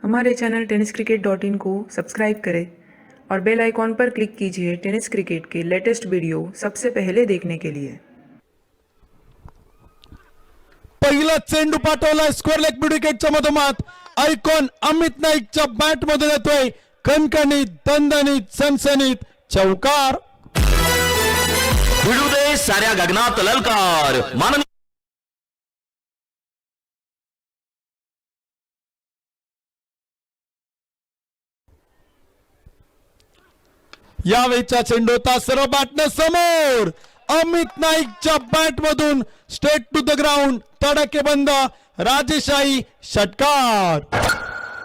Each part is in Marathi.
हमारे चैनल tenniscricket.in को सब्सक्राइब करें और बेल आइकॉन पर क्लिक कीजिए टेनिस क्रिकेट के लेटेस्ट वीडियो सबसे पहले देखने के लिए। पहिला चेंडू पाठवलाय स्क्वेअर लेग मिड विकेटच्या मधोमध आयकॉन अमित नाईकच्या बॅट मधून येतोय कणकणीत दणदणीत सनसनीत चौकार। भिडू दे साऱ्या गगनात ललकार माननीय यावेळीचा चेंडू होता सर्व बॅटने समोर अमित नाईकच्या बॅट मधून स्ट्रेट टू द ग्राउंड तडकेबंद राजेशाही षटकार।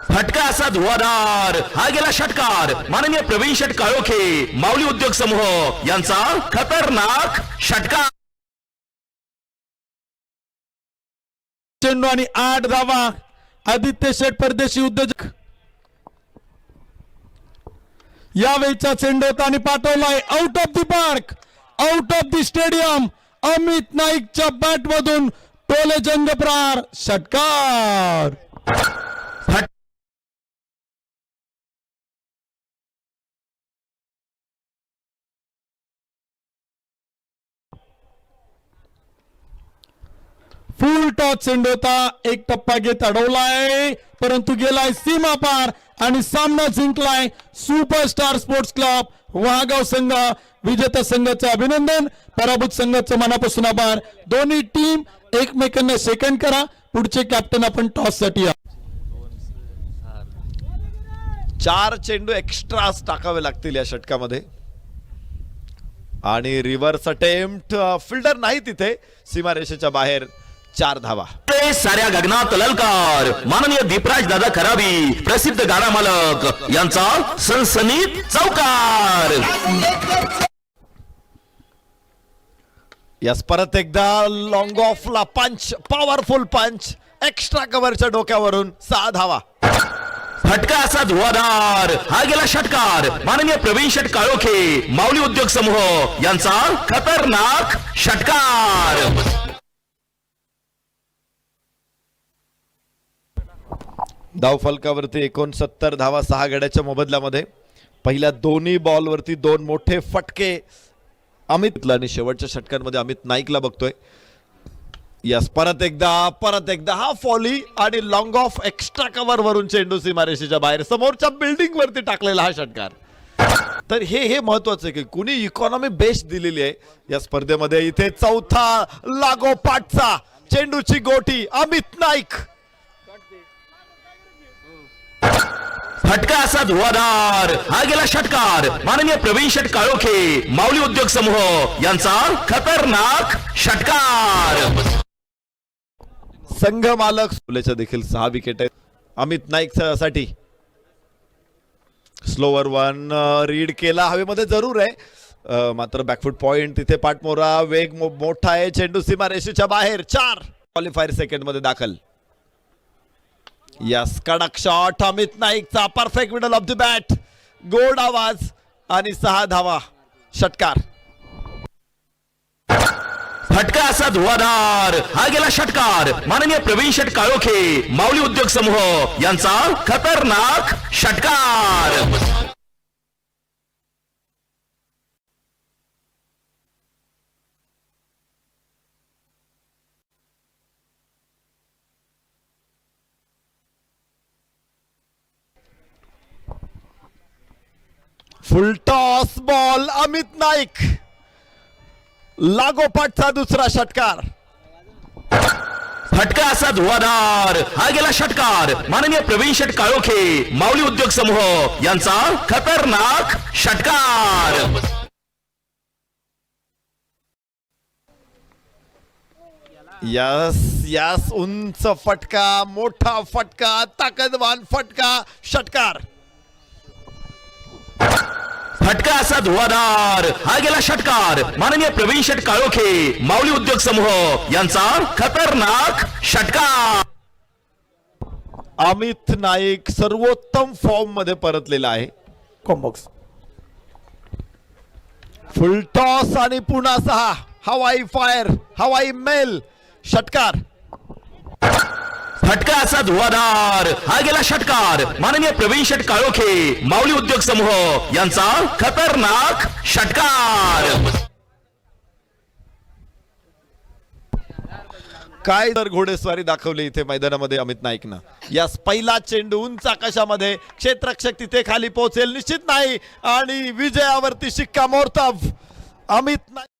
फटका असा धुवाधार हा गेला षटकार माननीय प्रवीण शेट काळोखे माऊली उद्योग समूह यांचा खतरनाक षटकार। चेंडू आणि 8 धावा आदित्य शेठ परदेशी उद्योजक। यावेळीचा चेंडू होता आणि पाठवलाय out of the park out of the stadium Amit नाईकच्या बॅट मधून टोले जंगप्रहार षटकार। फुल टॉस चेंडू होता एक टप्पा घेत अडवलाय परंतु गेलाय सीमा पार आणि सामना जिंकलाय सुपरस्टार स्पोर्ट्स क्लब वाघाव संघ। विजेता संघाचे अभिनंदन, पराभूत संघाचे मनापासून आभार। दोन्ही टीम एकमेकांना सेकंड करा। पुढचे कॅप्टन आपण टॉस साठी या। 4 चेंडू एक्स्ट्रा टाकावे लागतील या षटकामध्ये आणि रिव्हर्स अटेम्प्ट फिल्डर नाही तिथे सीमारेषेच्या बाहेर 4 धावा। साऱ्या गगनात ललकार माननीय दीपराज दादा खराबी प्रसिद्ध गाडा मालक यांचा सनसनीत चौकार। यस परत एकदा लॉंग ऑफला पंच पॉवरफुल पंच एक्स्ट्रा कव्हरच्या डोक्यावरून 6 धावा। फटका असा धुवाधार हा गेला षटकार माननीय प्रवीण शेट काळोखे माऊली उद्योग समूह यांचा खतरनाक षटकार। धाव फलकावरती 69 धावा 6 गड्याच्या मोबदल्यामध्ये। पहिल्या दोन्ही बॉलवरती 2 मोठे फटके अमितला आणि शेवटच्या षटकांमध्ये अमित नाईकला बघतोय। यस परत एकदा हा फॉली आणि लॉंग ऑफ एक्स्ट्रा कव्हर वरून चेंडू सीमारेषेच्या बाहेर समोरच्या बिल्डिंग वरती टाकलेला हा षटकार। तर हे महत्वाचं आहे की कुणी इकॉनॉमी बेस्ट दिलेली आहे या स्पर्धेमध्ये। इथे चौथा लागोपाठचा चेंडूची गोटी अमित नाईक। फटका असा धुवाधार हा गेला षटकार माननीय प्रवीण शेट काळोखे माऊली उद्योग समूह यांचा खतरनाक षटकार। संघ मालक सुलेच्या देखील 6 विकेट आहेत अमित नाईक साठी। स्लोवर 1 रीड केला हवेमध्ये जरूर आहे मात्र बॅकफुट पॉइंट तिथे पाठमोरा वेग मोठा आहे। चेंडू सीमारेषेच्या बाहेर 4 क्वालिफायर सेकंड मध्ये दाखल। यस कडक शॉट अमित नाईकचा perfect middle of the bat गोड आवाज आणि 6 धावा षटकार। फटका असा धुवाधार हा गेला षटकार माननीय प्रवीण शेट काळोखे माऊली उद्योग समूह यांचा खतरनाक षटकार। Full toss ball Amit Naik लागोपाठचा दुसरा षटकार। फटका असा धुवाधार हा गेला षटकार माननीय प्रवीण शेट काळोखे माऊली उद्योग समूह यांचा खतरनाक षटकार। यस उंच फटका मोठा फटका ताकदवान फटका षटकार। फटका असा धुवाधार हा गेला षटकार माननीय प्रवीण शेट काळोखे माऊली उद्योग समूह यांचा खतरनाक षटकार। अमित नाईक सर्वोत्तम फॉर्म मध्ये परतलेला आहे। कॉम्बॉक्स फुल टॉस आणि पुन्हा 6 हवाई फायर हवाई मेल षटकार। फटका असा धुवाधार हा गेला षटकार माननीय प्रवीण शेठ काळोखे माऊली उद्योग समूह यांचा खतरनाक षटकार. काय तर घोडेस्वारी दाखवली इथे मैदानामध्ये अमित नाईकनं. यास पहिला चेंडू उंच आकाशामध्ये, क्षेत्ररक्षक तिथे खाली पोहोचेल निश्चित नाही आणि विजयावरती शिक्कामोर्तब अमित नाईक.